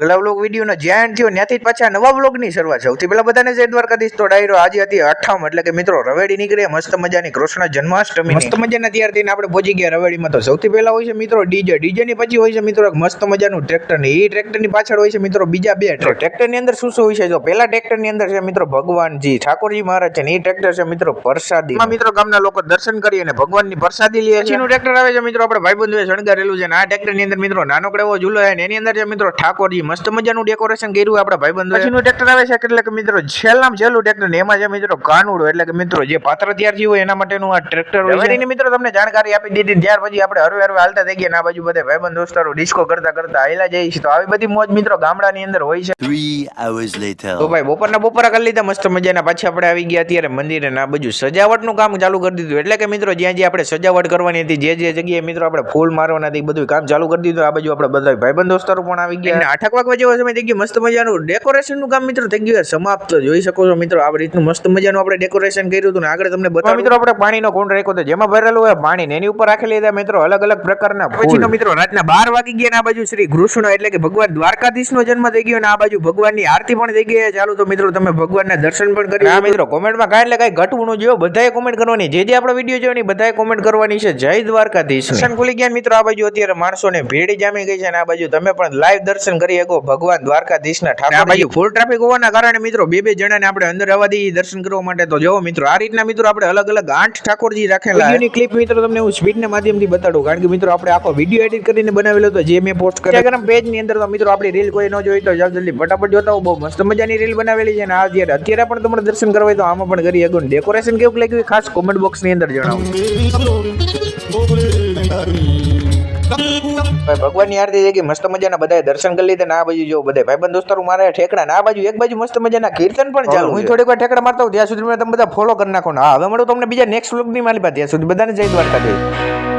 પેલા વ્લોગ વિડીયોનો જ્યાં થયો ત્યાંથી જ પાછા નવા વ્લોગની શરૂઆત. સૌથી પહેલા બધાને જય દ્વારકાધીશ. તો ડાયરો આજે હતી 8મ એટલે કે મિત્રો રવેડી નીકળી મસ્ત મજાની કૃષ્ણ જન્માષ્ટમી મસ્ત મજાના તૈયાર થઈને આપણે પહોંચી ગયા રવેડીમાં. તો સૌથી પહેલા હોય છે મિત્રો ડીજે ની પછી હોય છે મિત્રો એક મસ્ત મજાનું ટ્રેક્ટર ને એ ટ્રેક્ટર ની પાછળ હોય છે મિત્રો બીજા બે ટ્રેક્ટર ની અંદર શું શું હોય છે. જો પહેલા ટ્રેક્ટર ની અંદર છે મિત્રો ભગવાનજી ઠાકોરજી મહારાજ છે ને એ ટ્રેક્ટર છે મિત્રો પ્રસાદી માં મિત્રો ગામના લોકો દર્શન કરી અને ભગવાનની પ્રસાદી લે છે. પછીનું ટ્રેક્ટર આવે છે મિત્રો આપણે ભાઈબંધોએ શણગારેલું છે ને આ ટ્રેક્ટર ની અંદર મિત્રો નાનકડો એવો ઝૂલો છે ને એની અંદર છે મિત્રો ઠાકોરજી મસ્ત મજાનું ડેકોરેશન કર્યું આપણા ભાઈબંધો. પછીનું ટ્રેક્ટર આવે છે એટલે કે મિત્રો છેલ્લામાં છેલ્લું ટ્રેક્ટર ને એમાં છે મિત્રો કાનુડો એટલે કે મિત્રો જે પાત્ર તૈયાર થયું હોય એના માટેનું આ ટ્રેક્ટર હોય છે. મિત્રો તમને જાણકારી આપી દીધી ત્યાર પછી આપણે હરવે હરવે હાલતા થઈ ગયા. આ બાજુ બધા ભાઈબંધ દોસ્તારો ડિસ્કો કરતા કરતા હાલ્યા જઈએ છીએ. તો આવી બધી મોજ મિત્રો ગામડાની અંદર હોય છે. 3 hours later. તો ભાઈ બપોરા કરી લીધા મસ્ત મજાના. પાછી આપણે આવી ગયા અત્યારે મંદિરે ને આ બાજુ સજાવટનું કામ ચાલુ કરી દીધું. એટલે કે મિત્રો જ્યાં આપણે સજાવટ કરવાની હતી જે જગ્યાએ મિત્રો આપણે ફૂલ મારવાના હતી બધું કામ ચાલુ કરી દીધું. આ બાજુ આપણે બધા ભાઈબંધ દોસ્તારો પણ આવી ગયા. 8 વાગ્યા જેવો સમય થઈ ગયો. મસ્ત મજાનું ડેકોરેશન નું કામ મિત્રો થઈ ગયું સમાપ્ત. જોઈ શકો છો મિત્રો આ રીતનું મસ્ત મજાનું આપણે ડેકોરેશન કર્યું હતું ને આગળ તમને બતાવું મિત્રો આપણે પાણીનો કુંડ રાખ્યો હતો જેમાં ભરેલું હોય પાણી ને એની ઉપર રાખેલી હતા મિત્રો અલગ અલગ પ્રકારના. પછીનો મિત્રો રાતના 12 વાગી ગયા ને આ બાજુ શ્રી કૃષ્ણ એટલે કે ભગવાન દ્વારકાધીશ નો જન્મ થઈ ગયો ને આ બાજુ ભગવાનની આરતી પણ થઈ ગઈ. ચાલો તો મિત્રો તમે ભગવાનના દર્શન પણ કરી. હા મિત્રો કોમેન્ટમાં કાંઈ એટલે કાંઈ ઘટવું ન જોઈએ. બધાએ કોમેન્ટ કરવાની જે આપણો વિડીયો જોયો ને બધાએ કોમેન્ટ કરવાની છે. જય દ્વારકાધીશ. દર્શન ખુલી ગયા મિત્રો. આ બાજુ અત્યારે માણસોને ભીડ જામી ગઈ છે ને આ બાજુ તમે પણ લાઈવ દર્શન કરી શકો ભગવાન દ્વારકાધીશના ઠાકોર. આ બાજુ ફૂલ ટ્રાફિક હોવાના કારણે મિત્રો બે જણાને આપણે અંદર આવવા દઈએ દર્શન કરવા માટે. તો જો મિત્રો આ રીતના મિત્રો આપણે અલગ અલગ 8 ઠાકોરજી રાખેલા. વિડીયોની ક્લિપ મિત્રો તમને હું સ્પીડના માધ્યમથી બતાડું કારણ કે મિત્રો આપણે આખો વિડીયો એડિટ કરીને બનાવેલો હતો જે મેં પોસ્ટ કર્યો ઇન્સ્ટાગ્રામ પેજ ની અંદર. તો મિત્રો આપણી રીલ કોઈ ન જોઈ તો જાવ જલ્દી ફટાફટ જોતા હો. બહુ મસ્ત મજાની રીલ બનાવેલી છે ને આ અત્યારે પણ તમને દર્શન કરવા હોય તો આમાં પણ કરી શકો. ડેકોરેશન કેવું લાગ્યું ખાસ કોમેન્ટ બોક્સ ની અંદર જણાવો. ભગવાનની આરતી થઈ ગઈ મસ્ત મજાના બધાએ દર્શન કરી લીધા. આ બાજુ જો બધા ભાઈબંધ દોસ્તારો મારે ઠેકડા ના આ બાજુ એક બાજુ મસ્ત મજાના કીર્તન પણ ચાલુ. હું થોડીક વાર ઠેકડા મારતા હું ત્યાં સુધી તમે બધા ફોલો કરી નાખો. હા હવે મળું તમને બીજા નેક્સ્ટ વ્લોગ ની મારી પાસે. ત્યાં સુધી બધાને જય દ્વારકાધીશ.